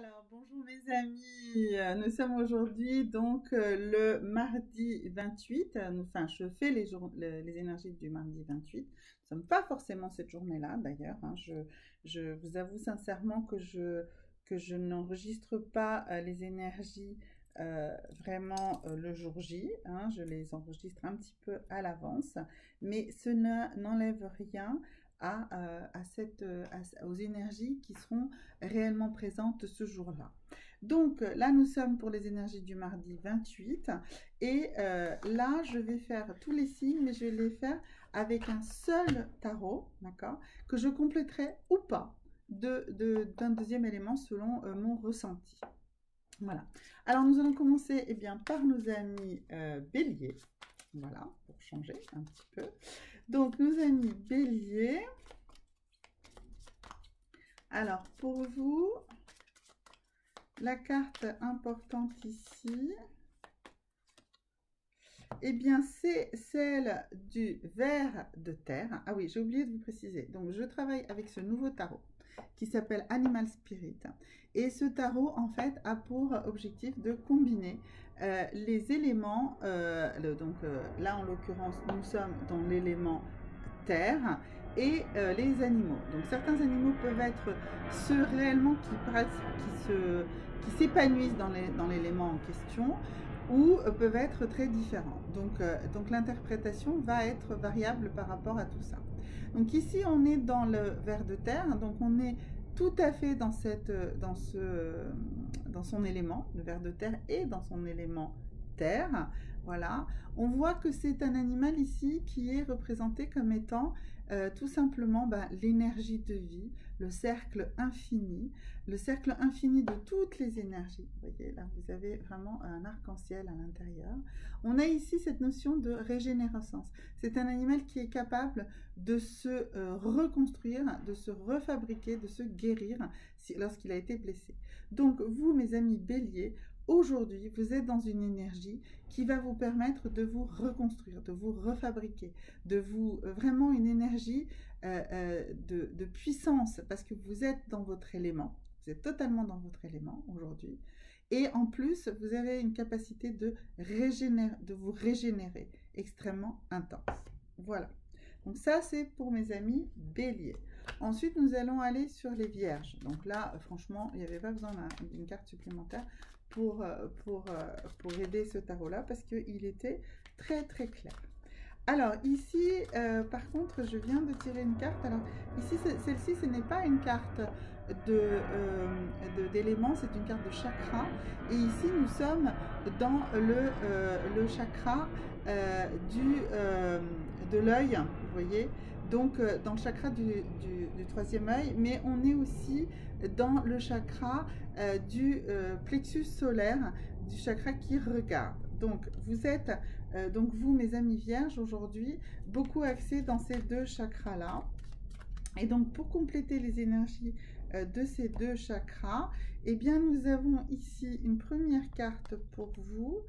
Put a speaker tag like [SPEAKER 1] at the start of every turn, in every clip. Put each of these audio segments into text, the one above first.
[SPEAKER 1] Alors, bonjour mes amis, nous sommes aujourd'hui donc le mardi 28, enfin je fais les énergies du mardi 28, nous ne sommes pas forcément cette journée-là d'ailleurs, hein. Je vous avoue sincèrement que je n'enregistre pas les énergies vraiment le jour J, hein. Je les enregistre un petit peu à l'avance, mais n'enlève rien aux énergies qui seront réellement présentes ce jour-là. Donc là, nous sommes pour les énergies du mardi 28 et là, je vais faire tous les signes, mais je vais les faire avec un seul tarot, d'accord, que je compléterai ou pas d'un deuxième élément selon mon ressenti. Voilà. Alors, nous allons commencer par nos amis béliers. Voilà, pour changer un petit peu. Donc, nos amis béliers. Alors, pour vous, la carte importante ici, c'est celle du ver de terre. Ah oui, j'ai oublié de vous préciser. Donc, je travaille avec ce nouveau tarot qui s'appelle Animal Spirit. Et ce tarot, en fait, a pour objectif de combiner les éléments. Là, en l'occurrence, nous sommes dans l'élément terre et les animaux. Donc, certains animaux peuvent être ceux réellement qui s'épanouissent dans l'élément en question, ou peuvent être très différents. Donc l'interprétation va être variable par rapport à tout ça. Donc ici, on est dans le ver de terre, donc on est tout à fait dans son élément, le ver de terre est dans son élément terre. Voilà, on voit que c'est un animal ici qui est représenté comme étant tout simplement l'énergie de vie, le cercle infini de toutes les énergies. Vous voyez, là, vous avez vraiment un arc-en-ciel à l'intérieur. On a ici cette notion de régénérescence. C'est un animal qui est capable de se reconstruire, de se refabriquer, de se guérir lorsqu'il a été blessé. Donc, vous, mes amis béliers, aujourd'hui, vous êtes dans une énergie qui va vous permettre de vous reconstruire, de vous refabriquer, vraiment une énergie de puissance, parce que vous êtes dans votre élément, vous êtes totalement dans votre élément aujourd'hui, et en plus, vous avez une capacité de vous régénérer extrêmement intense. Voilà. Donc ça, c'est pour mes amis béliers. Ensuite, nous allons aller sur les vierges. Donc là, franchement, il n'y avait pas besoin d'une carte supplémentaire pour aider ce tarot-là, parce qu'il était très très clair. Alors ici, par contre, je viens de tirer une carte. Alors ici, celle-ci, ce n'est pas une carte d'éléments, c'est une carte de chakra. Et ici, nous sommes dans le chakra de l'œil, vous voyez. Donc, dans le chakra du troisième œil, mais on est aussi dans le chakra du plexus solaire, du chakra qui regarde. Donc, vous êtes, vous, mes amis vierges, aujourd'hui, beaucoup axés dans ces deux chakras-là. Et donc, pour compléter les énergies de ces deux chakras, nous avons ici une première carte pour vous,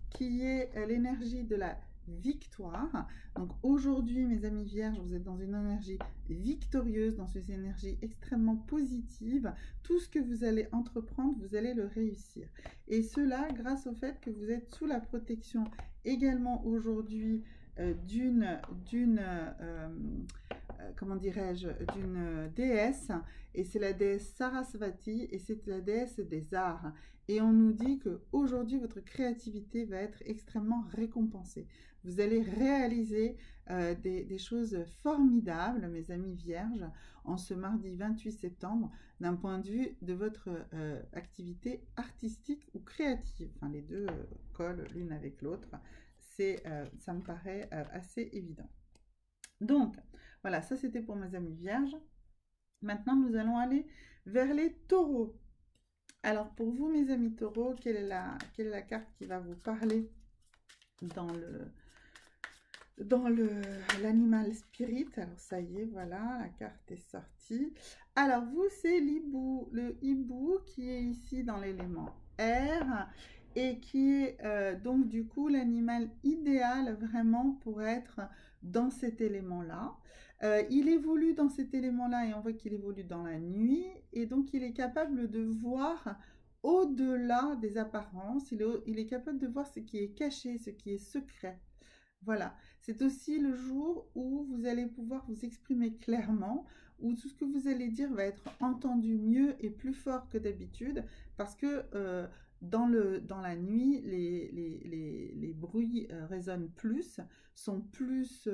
[SPEAKER 1] qui est l'énergie de la victoire. Donc aujourd'hui, mes amis vierges, vous êtes dans une énergie victorieuse, dans une énergie extrêmement positive. Tout ce que vous allez entreprendre, vous allez le réussir. Et cela grâce au fait que vous êtes sous la protection également aujourd'hui comment dirais-je, d'une déesse, et c'est la déesse Sarasvati, et c'est la déesse des arts. Et on nous dit qu'aujourd'hui, votre créativité va être extrêmement récompensée. Vous allez réaliser des choses formidables, mes amis vierges, en ce mardi 28 septembre, d'un point de vue de votre activité artistique ou créative. Enfin, les deux collent l'une avec l'autre. Ça me paraît assez évident. Donc, voilà, ça c'était pour mes amis vierges. Maintenant, nous allons aller vers les taureaux. Alors, pour vous, mes amis taureaux, quelle est la carte qui va vous parler dans l'animal spirit? Alors, ça y est, voilà, la carte est sortie. Alors, vous, c'est l'hibou. Le hibou qui est ici dans l'élément air et qui est donc du coup l'animal idéal vraiment pour être dans cet élément-là. Il évolue dans cet élément-là et on voit qu'il évolue dans la nuit. Et donc, il est capable de voir au-delà des apparences. Il est capable de voir ce qui est caché, ce qui est secret. Voilà, c'est aussi le jour où vous allez pouvoir vous exprimer clairement, où tout ce que vous allez dire va être entendu mieux et plus fort que d'habitude, parce que dans la nuit, les bruits résonnent plus, sont plus,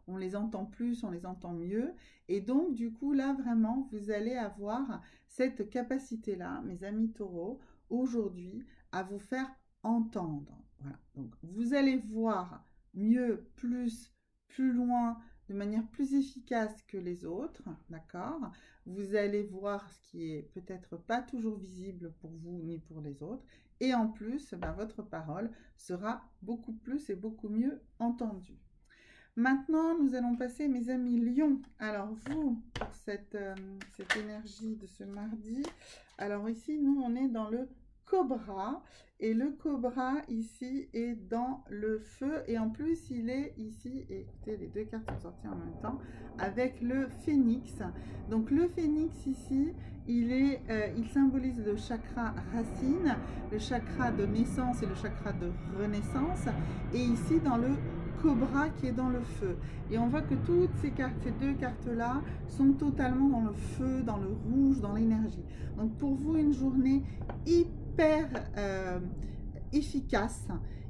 [SPEAKER 1] on les entend plus, on les entend mieux, et donc du coup là vraiment, vous allez avoir cette capacité-là, mes amis taureaux, aujourd'hui, à vous faire entendre. Voilà, donc vous allez voir mieux, plus, plus loin, de manière plus efficace que les autres, d'accord? Vous allez voir ce qui est peut-être pas toujours visible pour vous ni pour les autres. Et en plus, ben, votre parole sera beaucoup plus et beaucoup mieux entendue. Maintenant, nous allons passer, mes amis Lion. Alors, vous, pour cette énergie de ce mardi, alors ici, nous, on est dans le Cobra. Et le Cobra, ici, est dans le feu. Et en plus, il est ici, et écoutez, les deux cartes sont sorties en même temps, avec le Phénix. Donc, le Phénix, ici, il symbolise le chakra racine, le chakra de naissance et le chakra de renaissance. Et ici, dans le Cobra qui est dans le feu. Et on voit que toutes ces cartes, ces deux cartes-là, sont totalement dans le feu, dans le rouge, dans l'énergie. Donc pour vous, une journée hyper efficace,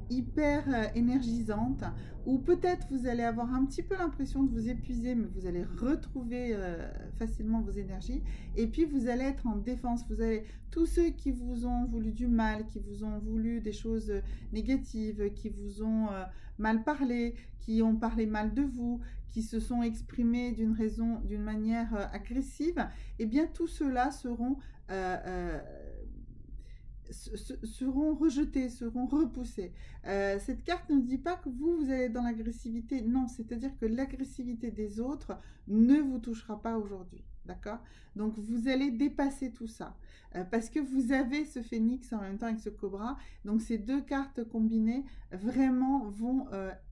[SPEAKER 1] hyper énergisante, où peut-être vous allez avoir un petit peu l'impression de vous épuiser, mais vous allez retrouver facilement vos énergies, et puis vous allez être en défense. Vous allez, tous ceux qui vous ont voulu du mal, qui vous ont voulu des choses négatives, qui vous ont mal parlé, qui ont parlé mal de vous, qui se sont exprimés d'une manière agressive, et bien tous ceux-là seront rejetés, seront repoussés. Cette carte ne dit pas que vous allez être dans l'agressivité. Non, c'est-à-dire que l'agressivité des autres ne vous touchera pas aujourd'hui. D'accord? Donc, vous allez dépasser tout ça. Parce que vous avez ce phénix en même temps avec ce cobra. Donc, ces deux cartes combinées vraiment vont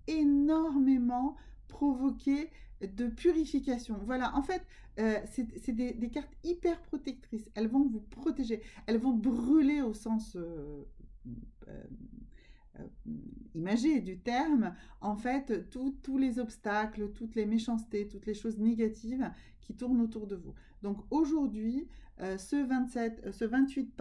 [SPEAKER 1] énormément provoquer de purification. Voilà, en fait, c'est des cartes hyper protectrices. Elles vont vous protéger. Elles vont brûler au sens imagé du terme, en fait, tous les obstacles, toutes les méchancetés, toutes les choses négatives qui tournent autour de vous. Donc aujourd'hui, ce 28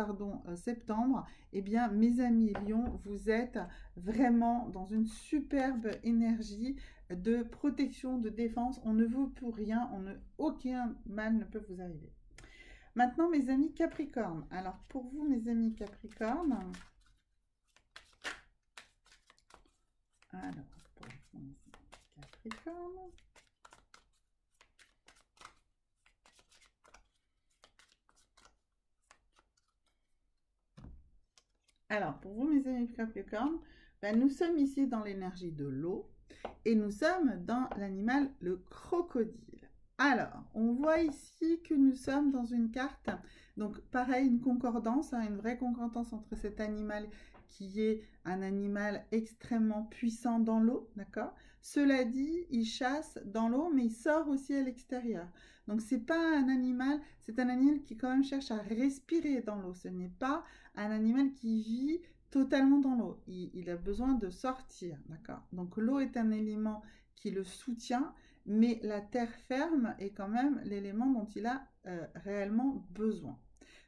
[SPEAKER 1] septembre, eh bien, mes amis Lions, vous êtes vraiment dans une superbe énergie de protection, de défense. On ne vous pour rien, aucun mal ne peut vous arriver. Maintenant, mes amis Capricorne. Alors, pour vous, mes amis Capricorne, alors, pour vous, Capricorne, alors, pour vous, mes amis Capricorne, ben, nous sommes ici dans l'énergie de l'eau et nous sommes dans l'animal, le crocodile. Alors, on voit ici que nous sommes dans une carte, donc pareil, une concordance, hein, une vraie concordance entre cet animal qui est un animal extrêmement puissant dans l'eau, d'accord? Cela dit, il chasse dans l'eau, mais il sort aussi à l'extérieur. Donc, c'est pas un animal, c'est un animal qui quand même cherche à respirer dans l'eau. Ce n'est pas un animal qui vit totalement dans l'eau. Il a besoin de sortir, d'accord? Donc, l'eau est un élément qui le soutient, mais la terre ferme est quand même l'élément dont il a réellement besoin.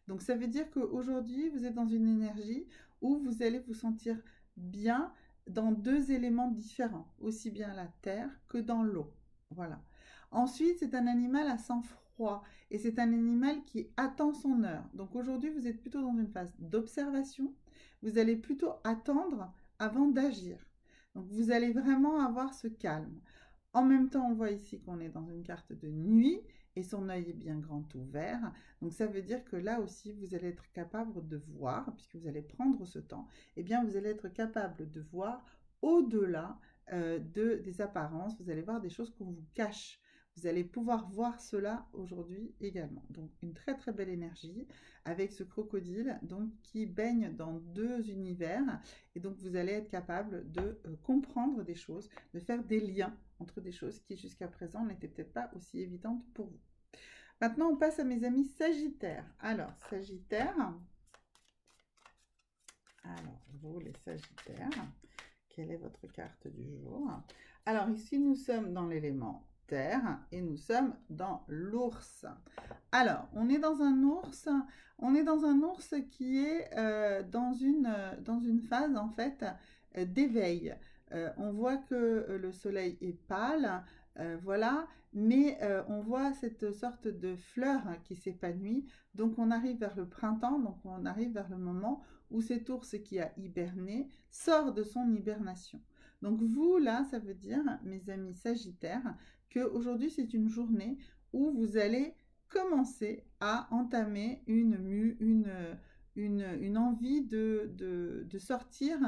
[SPEAKER 1] Donc ça veut dire qu'aujourd'hui, vous êtes dans une énergie où vous allez vous sentir bien dans deux éléments différents, aussi bien la terre que dans l'eau. Voilà. Ensuite, c'est un animal à sang-froid et c'est un animal qui attend son heure. Donc aujourd'hui, vous êtes plutôt dans une phase d'observation. Vous allez plutôt attendre avant d'agir. Donc vous allez vraiment avoir ce calme. En même temps, on voit ici qu'on est dans une carte de nuit et son œil est bien grand ouvert. Donc ça veut dire que là aussi, vous allez être capable de voir, puisque vous allez prendre ce temps, eh bien vous allez être capable de voir au-delà des apparences. Vous allez voir des choses qu'on vous cache. Vous allez pouvoir voir cela aujourd'hui également. Donc une très très belle énergie avec ce crocodile donc, qui baigne dans 2 univers. Et donc vous allez être capable de comprendre des choses, de faire des liens entre des choses qui jusqu'à présent n'étaient peut-être pas aussi évidentes pour vous. Maintenant on passe à mes amis Sagittaires. Alors Sagittaire, alors vous les Sagittaires, quelle est votre carte du jour? Alors ici nous sommes dans l'élément terre et nous sommes dans l'ours. Alors on est dans un ours, qui est dans une phase en fait d'éveil. On voit que le soleil est pâle, voilà, mais on voit cette sorte de fleur qui s'épanouit. Donc on arrive vers le printemps, donc on arrive vers le moment où cet ours qui a hiberné sort de son hibernation. Donc vous, là, ça veut dire, mes amis Sagittaires, qu'aujourd'hui, c'est une journée où vous allez commencer à entamer une envie de sortir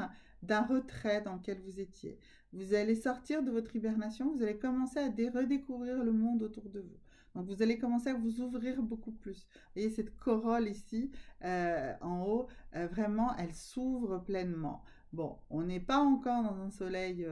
[SPEAKER 1] d'un retrait dans lequel vous étiez. Vous allez sortir de votre hibernation, vous allez commencer à redécouvrir le monde autour de vous. Donc, vous allez commencer à vous ouvrir beaucoup plus. Vous voyez cette corolle ici, en haut, vraiment, elle s'ouvre pleinement. Bon, on n'est pas encore dans un soleil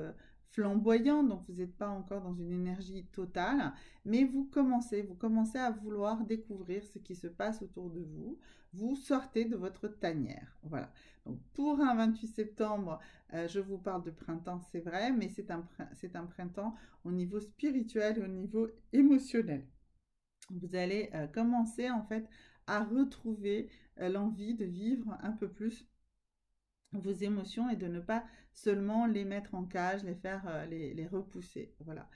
[SPEAKER 1] flamboyant, donc vous n'êtes pas encore dans une énergie totale, mais vous commencez à vouloir découvrir ce qui se passe autour de vous. Vous sortez de votre tanière. Voilà. Donc, pour un 28 septembre, je vous parle de printemps, c'est vrai, mais c'est un printemps au niveau spirituel et au niveau émotionnel. Vous allez commencer en fait à retrouver l'envie de vivre un peu plus vos émotions et de ne pas seulement les mettre en cage, les repousser. Voilà.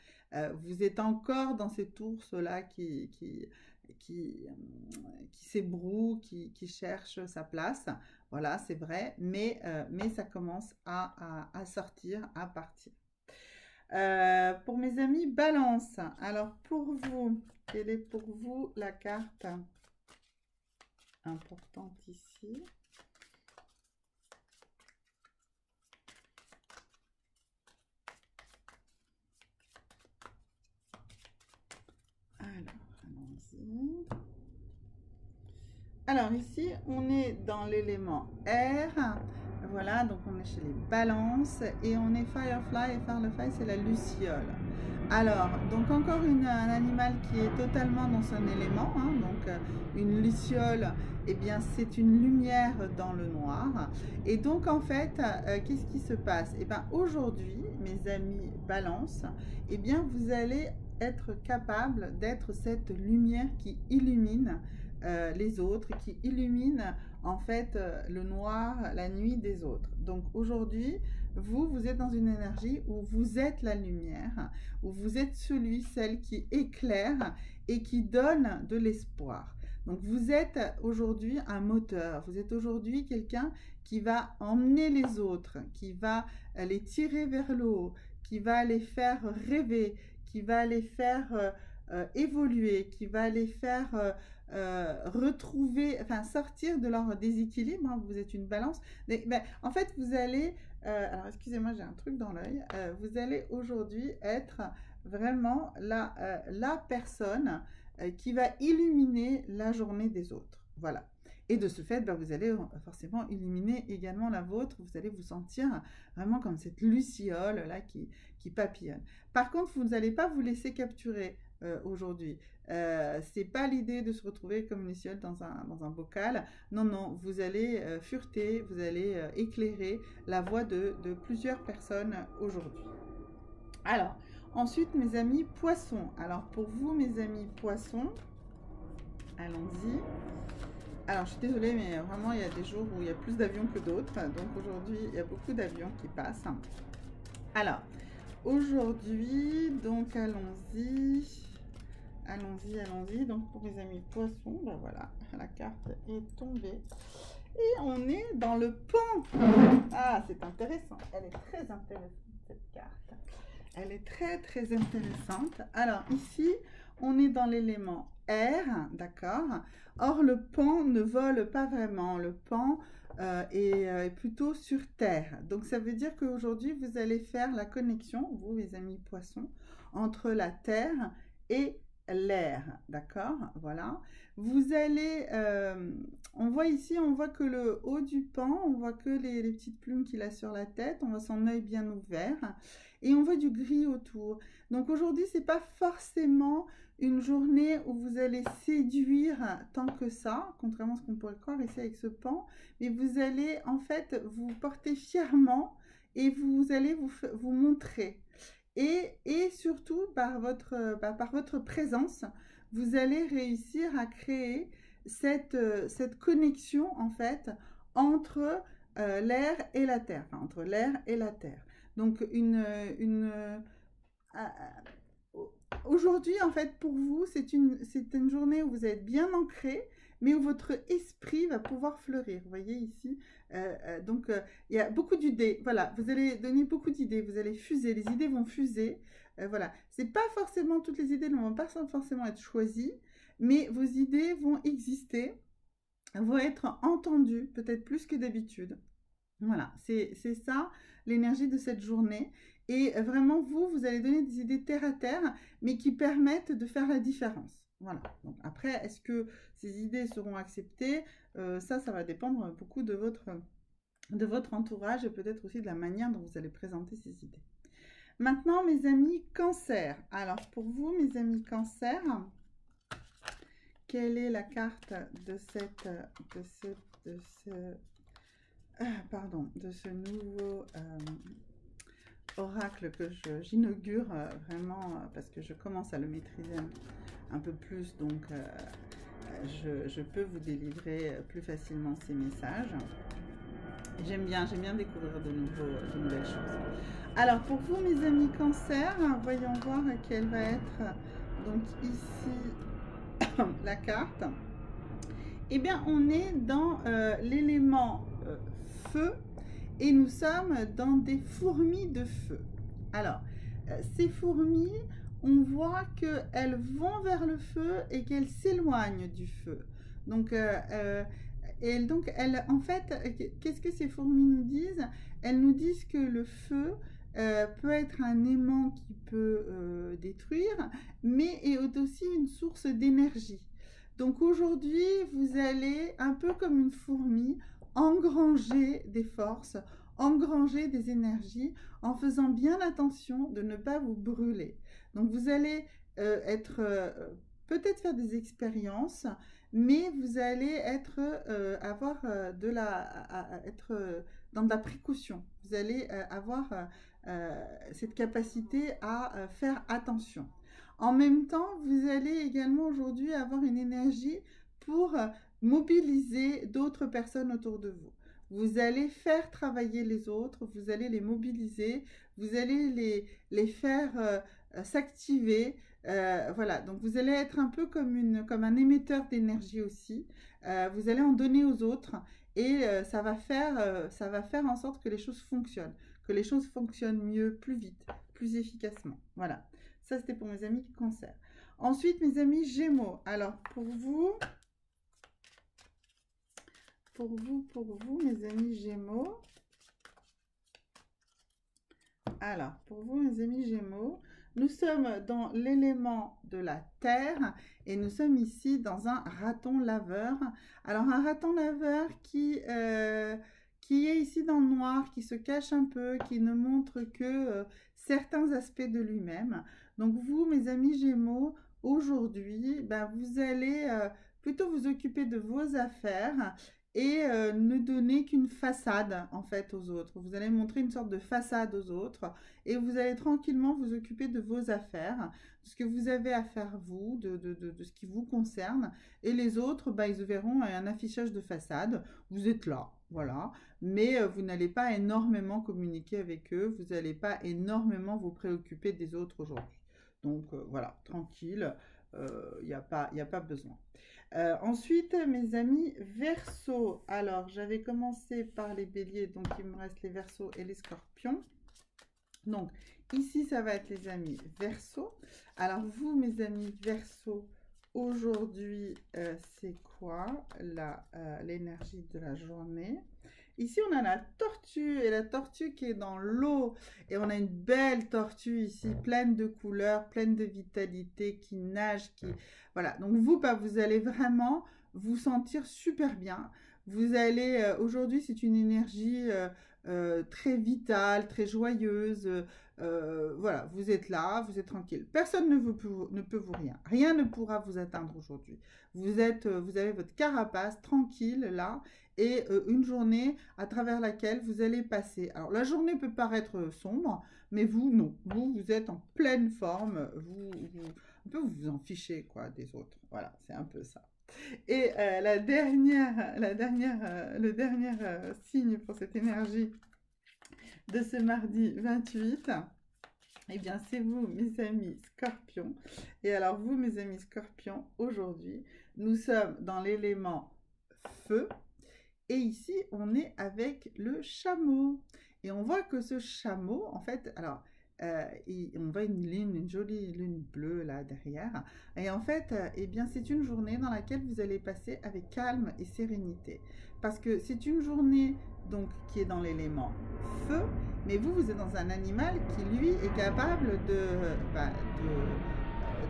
[SPEAKER 1] Vous êtes encore dans cet ours-là qui s'ébroue, qui cherche sa place. Voilà, c'est vrai, mais ça commence à sortir, à partir. Pour mes amis Balance, alors pour vous, quelle est pour vous la carte importante ici? Alors, allons-y. Alors ici, on est dans l'élément air. Voilà, donc on est chez les balances et on est Firefly, et Firefly c'est la luciole. Alors, donc encore un animal qui est totalement dans son élément, hein, donc une luciole, eh bien c'est une lumière dans le noir. Et donc en fait, qu'est-ce qui se passe? Eh bien aujourd'hui, mes amis balance, eh bien vous allez être capable d'être cette lumière qui illumine les autres, qui illumine en fait le noir, la nuit des autres. Donc aujourd'hui, vous êtes dans une énergie où vous êtes la lumière, où vous êtes celle qui éclaire et qui donne de l'espoir. Donc vous êtes aujourd'hui un moteur, vous êtes aujourd'hui quelqu'un qui va emmener les autres, qui va les tirer vers le haut, qui va les faire rêver, qui va les faire évoluer, qui va les faire retrouver, enfin sortir de leur déséquilibre, hein, vous êtes une balance. Mais, en fait, vous allez, alors excusez-moi, j'ai un truc dans l'œil, vous allez aujourd'hui être vraiment la personne qui va illuminer la journée des autres. Voilà. Et de ce fait, vous allez forcément illuminer également la vôtre. Vous allez vous sentir vraiment comme cette luciole là qui papillonne. Par contre, vous n'allez pas vous laisser capturer aujourd'hui. C'est pas l'idée de se retrouver comme une luciole dans un bocal. Non, non, vous allez fureter, vous allez éclairer la voix de plusieurs personnes aujourd'hui. Alors, ensuite, mes amis poissons. Alors, pour vous, mes amis poissons, allons-y. Alors, je suis désolée, mais vraiment, il y a des jours où il y a plus d'avions que d'autres. Donc, aujourd'hui, il y a beaucoup d'avions qui passent. Alors, aujourd'hui, donc, allons-y. Allons-y. Donc, pour mes amis poissons, ben voilà, la carte est tombée. Et on est dans le pont. Ah, c'est intéressant. Elle est très intéressante, cette carte. Elle est très, très intéressante. Alors, ici, on est dans l'élément air, d'accord? Or, le pan ne vole pas vraiment. Le pan est plutôt sur terre. Donc, ça veut dire qu'aujourd'hui, vous allez faire la connexion, vous, les amis poissons, entre la terre et l'air, d'accord? Voilà. Vous allez, on voit ici, on voit que le haut du pan, on voit que les petites plumes qu'il a sur la tête, on voit son œil bien ouvert, et on voit du gris autour. Donc aujourd'hui, c'est pas forcément une journée où vous allez séduire tant que ça, contrairement à ce qu'on pourrait croire ici avec ce pan, mais vous allez en fait vous porter fièrement et vous allez vous montrer. Et surtout, par votre présence, vous allez réussir à créer cette connexion, en fait, entre l'air et la terre, enfin, entre l'air et la terre. Donc, aujourd'hui, en fait, pour vous, c'est une journée où vous êtes bien ancré, mais où votre esprit va pouvoir fleurir. Vous voyez ici, il y a beaucoup d'idées. Voilà, vous allez donner beaucoup d'idées, vous allez fuser, les idées vont fuser. Voilà, c'est pas forcément, toutes les idées ne vont pas forcément être choisies, mais vos idées vont exister, vont être entendues, peut-être plus que d'habitude. Voilà, c'est ça l'énergie de cette journée. Et vraiment, vous allez donner des idées terre à terre, mais qui permettent de faire la différence. Voilà. Donc après, est-ce que ces idées seront acceptées? Ça va dépendre beaucoup de votre entourage et peut-être aussi de la manière dont vous allez présenter ces idées. Maintenant, mes amis cancer. Alors, pour vous, mes amis cancer, quelle est la carte de ce nouveau oracle que j'inaugure vraiment parce que je commence à le maîtriser un peu plus, donc je peux vous délivrer plus facilement ces messages. J'aime bien découvrir de nouvelles choses. Alors pour vous mes amis cancer, voyons voir quelle va être donc ici la carte. Eh bien on est dans l'élément feu. Et nous sommes dans des fourmis de feu. Alors, ces fourmis, on voit qu'elles vont vers le feu et qu'elles s'éloignent du feu. Donc, en fait, qu'est-ce que ces fourmis nous disent? Elles nous disent que le feu peut être un aimant qui peut détruire, mais est aussi une source d'énergie. Donc aujourd'hui, vous allez, un peu comme une fourmi, engranger des forces, engranger des énergies en faisant bien attention de ne pas vous brûler. Donc vous allez peut-être faire des expériences, mais vous allez être dans de la précaution. Vous allez avoir cette capacité à faire attention. En même temps, vous allez également aujourd'hui avoir une énergie pour mobiliser d'autres personnes autour de vous. Vous allez faire travailler les autres, vous allez les mobiliser, vous allez les faire s'activer. Voilà, donc vous allez être un peu comme un émetteur d'énergie aussi. Vous allez en donner aux autres et ça va faire en sorte que les choses fonctionnent mieux, plus vite, plus efficacement. Voilà, ça c'était pour mes amis cancer. Ensuite, mes amis gémeaux. Alors, pour vous, mes amis gémeaux. Alors, pour vous, mes amis gémeaux, nous sommes dans l'élément de la terre et nous sommes ici dans un raton laveur. Alors, un raton laveur qui est ici dans le noir, qui se cache un peu, qui ne montre que certains aspects de lui-même. Donc, vous, mes amis gémeaux, aujourd'hui, vous allez plutôt vous occuper de vos affaires et ne donner qu'une façade en fait aux autres. Vous allez montrer une sorte de façade aux autres et vous allez tranquillement vous occuper de vos affaires, de ce que vous avez à faire vous, de ce qui vous concerne, et les autres, ils verront un affichage de façade, vous êtes là, voilà, mais vous n'allez pas énormément communiquer avec eux, vous n'allez pas énormément vous préoccuper des autres aujourd'hui. Donc voilà, tranquille, il n'y a pas besoin. Ensuite, mes amis Verseaux. Alors, j'avais commencé par les béliers, donc il me reste les Verseaux et les scorpions. Donc, ici, ça va être les amis Verseaux. Alors, vous, mes amis Verseaux, aujourd'hui, c'est quoi l'énergie de la journée? Ici, on a la tortue, et la tortue qui est dans l'eau. Et on a une belle tortue ici, pleine de couleurs, pleine de vitalité, qui nage, qui... Voilà, donc vous, bah, vous allez vraiment vous sentir super bien. Vous allez, aujourd'hui, c'est une énergie très vitale, très joyeuse. Voilà, vous êtes là, vous êtes tranquille. Personne ne peut vous rien. Rien ne pourra vous atteindre aujourd'hui. Vous avez votre carapace tranquille là, et une journée à travers laquelle vous allez passer. Alors la journée peut paraître sombre, mais vous non. Vous êtes en pleine forme. Un peu vous en fichez quoi des autres. Voilà, c'est un peu ça. Et le dernier signe pour cette énergie de ce mardi 28, eh bien c'est vous mes amis scorpions. Et alors vous mes amis scorpions, aujourd'hui nous sommes dans l'élément feu et ici on est avec le chameau. Et on voit que ce chameau, en fait, alors on voit une jolie lune bleue là derrière. Et en fait, eh bien, c'est une journée dans laquelle vous allez passer avec calme et sérénité. Parce que c'est une journée donc qui est dans l'élément feu, mais vous êtes dans un animal qui lui est capable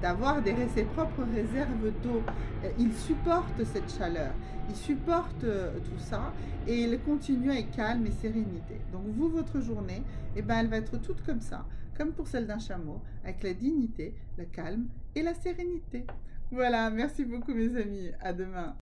[SPEAKER 1] d'avoir ses propres réserves d'eau. Il supporte cette chaleur, il supporte tout ça et il continue avec calme et sérénité. Donc vous, votre journée, eh ben, elle va être toute comme ça, comme pour celle d'un chameau, avec la dignité, le calme et la sérénité. Voilà, merci beaucoup mes amis, à demain.